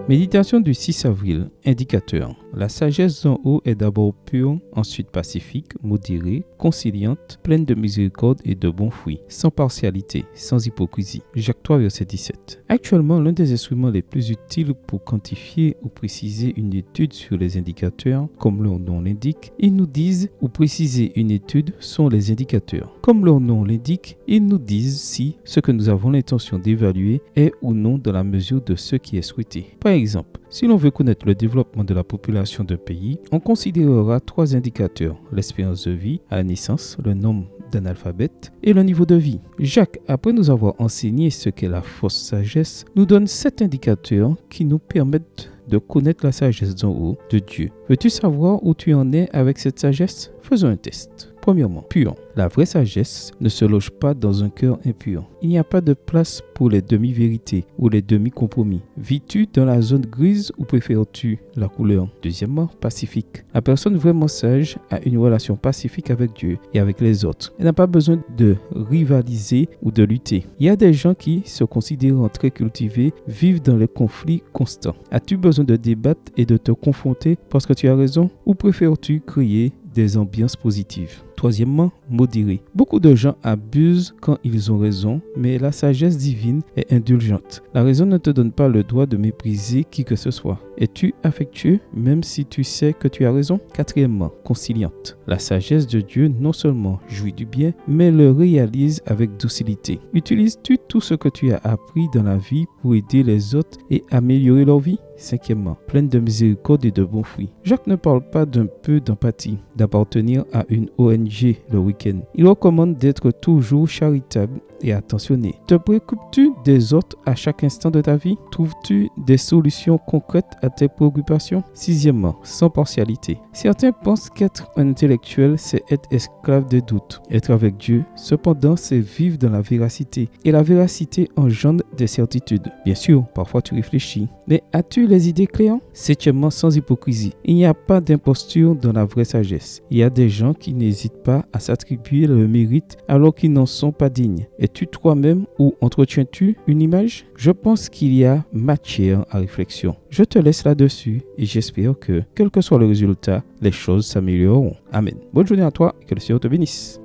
Méditation du 6 avril, indicateur. La sagesse d'en haut est d'abord pure, ensuite pacifique, modérée, conciliante, pleine de miséricorde et de bons fruits, sans partialité, sans hypocrisie. Jacques 3, verset 17. Actuellement, l'un des instruments les plus utiles pour quantifier ou préciser une étude sur les indicateurs, comme leur nom l'indique, ils nous disent ou préciser une étude sont les indicateurs. Comme leur nom l'indique, ils nous disent si ce que nous avons l'intention d'évaluer est ou non dans la mesure de ce qui est souhaité. Par exemple, si l'on veut connaître le développement de la population d'un pays, on considérera 3 indicateurs: l'espérance de vie à la naissance, le nombre d'analphabètes et le niveau de vie. Jacques, après nous avoir enseigné ce qu'est la fausse sagesse, nous donne 7 indicateurs qui nous permettent de connaître la sagesse d'en haut de Dieu. Veux-tu savoir où tu en es avec cette sagesse? Faisons un test. Premièrement, pur. La vraie sagesse ne se loge pas dans un cœur impur. Il n'y a pas de place pour les demi-vérités ou les demi-compromis. Vis-tu dans la zone grise ou préfères-tu la couleur? Deuxièmement, pacifique. La personne vraiment sage a une relation pacifique avec Dieu et avec les autres. Elle n'a pas besoin de rivaliser ou de lutter. Il y a des gens qui, se considérant très cultivés, vivent dans les conflits constants. As-tu besoin de débattre et de te confronter parce que tu as raison, ou préfères-tu créer des ambiances positives? Troisièmement, modéré. Beaucoup de gens abusent quand ils ont raison, mais la sagesse divine est indulgente. La raison ne te donne pas le droit de mépriser qui que ce soit. Es-tu affectueux même si tu sais que tu as raison? Quatrièmement, conciliante. La sagesse de Dieu non seulement jouit du bien, mais le réalise avec docilité. Utilises-tu tout ce que tu as appris dans la vie pour aider les autres et améliorer leur vie? Cinquièmement, pleine de miséricorde et de bons fruits. Jacques ne parle pas d'un peu d'empathie, d'appartenir à une ONG le week-end. Il recommande d'être toujours charitable et attentionné. Te préoccupes-tu des autres à chaque instant de ta vie? Trouves-tu des solutions concrètes à tes préoccupations? Sixièmement, sans partialité. Certains pensent qu'être un intellectuel, c'est être esclave des doutes. Être avec Dieu, cependant, c'est vivre dans la véracité. Et la véracité engendre des certitudes. Bien sûr, parfois tu réfléchis. Mais as-tu les idées claires? Septièmement, sans hypocrisie. Il n'y a pas d'imposture dans la vraie sagesse. Il y a des gens qui n'hésitent pas à s'attribuer le mérite alors qu'ils n'en sont pas dignes. Es-tu toi-même ou entretiens-tu une image? Je pense qu'il y a matière à réflexion. Je te laisse là-dessus et j'espère que, quel que soit le résultat, les choses s'amélioreront. Amen. Bonne journée à toi et que le Seigneur te bénisse.